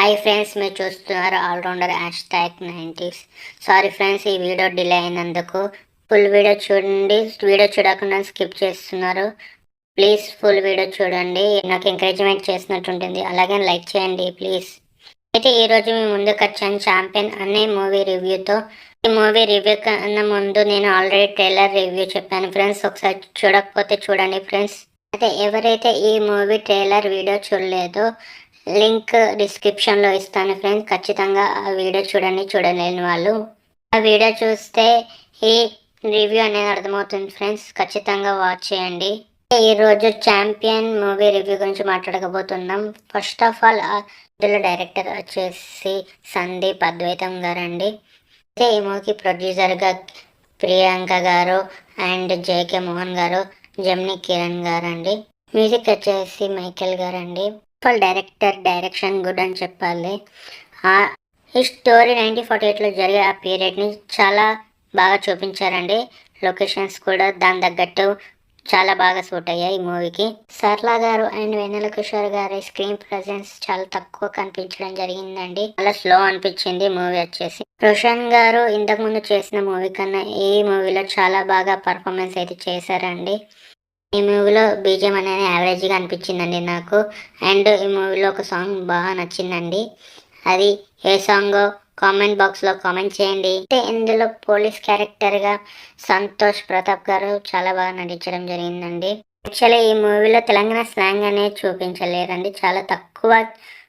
Hi friends, మీరు చూస్తున్నారు allrounder #90s. Sorry friends, ఈ వీడియో డిలే అయినందుకు. ఫుల్ వీడియో చూడండి. వీడియో చూడకుండా స్కిప్ చేస్తున్నారు. ప్లీజ్ ఫుల్ వీడియో చూడండి, నాకు ఎంకరేజ్మెంట్ చేసినట్టు ఉంటుంది. అలాగే లైక్ చేయండి ప్లీజ్. అయితే ఈరోజు మీ ముందుకు వచ్చాను ఛాంపియన్ అనే మూవీ రివ్యూతో. ఈ మూవీ రివ్యూ కన్నా ముందు నేను ఆల్రెడీ ట్రైలర్ రివ్యూ చెప్పాను ఫ్రెండ్స్. ఒకసారి చూడకపోతే చూడండి ఫ్రెండ్స్. అయితే ఎవరైతే ఈ మూవీ ట్రైలర్ వీడియో చూడలేదో లింక్ డిస్క్రిప్షన్లో ఇస్తాను ఫ్రెండ్స్. ఖచ్చితంగా ఆ వీడియో చూడండి, చూడలేని వాళ్ళు. ఆ వీడియో చూస్తే ఈ రివ్యూ అనేది అర్థమవుతుంది ఫ్రెండ్స్. ఖచ్చితంగా వాచ్ చేయండి. ఈరోజు ఛాంపియన్ మూవీ రివ్యూ గురించి మాట్లాడకపోతున్నాం. ఫస్ట్ ఆఫ్ ఆల్ ఇందులో డైరెక్టర్ వచ్చేసి సందీప్ అద్వైతం గారండి. అయితే ఈ మూవీకి ప్రొడ్యూసర్గా ప్రియాంక గారు అండ్ జేకే మోహన్ గారు, జెమిని కిరణ్ గారు అండి. మ్యూజిక్ వచ్చేసి మైకేల్ గారు అండి. డైరెక్టర్ డైరెక్షన్ గుడ్ అని చెప్పాలి. ఈ స్టోరీ 1948లో జరిగే ఆ పీరియడ్ని చాలా బాగా చూపించారండి. లొకేషన్స్ కూడా దాని తగ్గట్టు చాలా బాగా సూట్ అయ్యాయి ఈ మూవీకి. సర్లా గారు అండ్ వెన్నెల కిషోర్ గారి స్క్రీన్ ప్రెజెన్స్ చాలా తక్కువ కనిపించడం జరిగిందండి. చాలా స్లో అనిపించింది మూవీ వచ్చేసి. రోషన్ గారు ఇంతకుముందు చేసిన మూవీ కన్నా ఈ మూవీలో చాలా బాగా పర్ఫార్మెన్స్ అయితే చేశారండి. ఈ మూవీలో బీజిఎం అనేది యావరేజ్గా అనిపించిందండి నాకు. అండ్ ఈ మూవీలో ఒక సాంగ్ బాగా నచ్చిందండి. అది ఏ సాంగో కామెంట్ బాక్స్లో కామెంట్ చేయండి. అంటే ఇందులో పోలీస్ క్యారెక్టర్గా సంతోష్ ప్రతాప్ గారు చాలా బాగా నటించడం జరిగిందండి. యాక్చువల్లీ ఈ మూవీలో తెలంగాణ స్లాంగ్ అనేది చూపించలేరండి. చాలా తక్కువ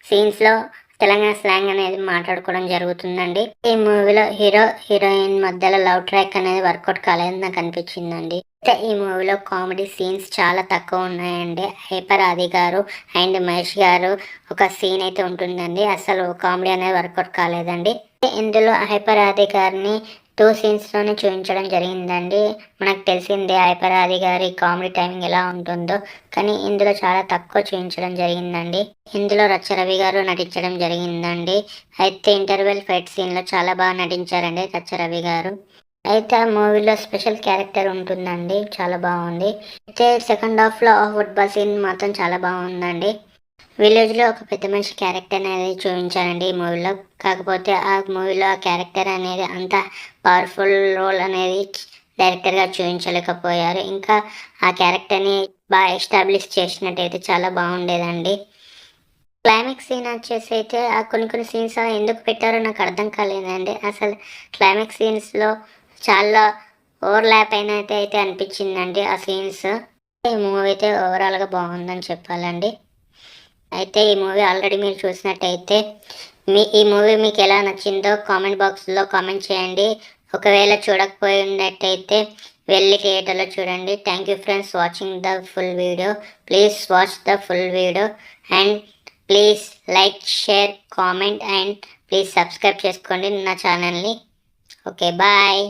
సీన్స్లో తెలంగాణ స్లాంగ్ అనేది మాట్లాడుకోవడం జరుగుతుందండి. ఈ మూవీలో హీరో హీరోయిన్ మధ్యలో లవ్ ట్రాక్ అనేది వర్కౌట్ కాలేదని నాకు అనిపించిందండి. అయితే ఈ మూవీలో కామెడీ సీన్స్ చాలా తక్కువ ఉన్నాయండి. హైపర్ ఆది గారు అండ్ మహేష్ గారు ఒక సీన్ అయితే ఉంటుందండి, అసలు కామెడీ అనేది వర్కౌట్ కాలేదండి. ఇందులో హైపర్ ఆది గారిని 2 సీన్స్లోనే చూపించడం జరిగిందండి. మనకు తెలిసిందే హైపర్ ఆది గారి కామెడీ టైమింగ్ ఎలా ఉంటుందో, కానీ ఇందులో చాలా తక్కువ చూపించడం జరిగిందండి. ఇందులో రచ్చరవి గారు నటించడం జరిగిందండి. అయితే ఇంటర్వెల్ ఫైట్ సీన్లో చాలా బాగా నటించారండి రచ్చరవి గారు. అయితే ఆ మూవీలో స్పెషల్ క్యారెక్టర్ ఉంటుందండి, చాలా బాగుంది. అయితే సెకండ్ హాఫ్లో ఆ ఫుట్బాల్ సీన్ మాత్రం చాలా బాగుందండి. విలేజ్లో ఒక పెద్ద మనిషి క్యారెక్టర్ అనేది చూపించారండి ఈ మూవీలో. కాకపోతే ఆ మూవీలో ఆ క్యారెక్టర్ అనేది అంత పవర్ఫుల్ రోల్ అనేది డైరెక్టర్గా చూపించలేకపోయారు. ఇంకా ఆ క్యారెక్టర్ని బాగా ఎస్టాబ్లిష్ చేసినట్టయితే చాలా బాగుండేదండి. క్లైమాక్స్ సీన్ వచ్చేసి అయితే ఆ కొన్ని సీన్స్ ఎందుకు పెట్టారో నాకు అర్థం కాలేదండి. అసలు క్లైమాక్స్ సీన్స్లో చాలా ఓవర్లాప్ అయితే అనిపించిందండి ఆ సీన్స్. ఈ మూవీ అయితే ఓవరాల్గా బాగుందని చెప్పాలండి. అయితే ఈ మూవీ ఆల్రెడీ మీరు చూసినట్టయితే ఈ మూవీ మీకు ఎలా నచ్చిందో కామెంట్ బాక్స్లో కామెంట్ చేయండి. ఒకవేళ చూడకపోయి ఉన్నట్టయితే వెళ్ళి థియేటర్లో చూడండి. Thank you friends watching the full video. Please watch the full video and please like, share, comment and please subscribe చేసుకోండి నా ఛానల్ని. Okay, bye.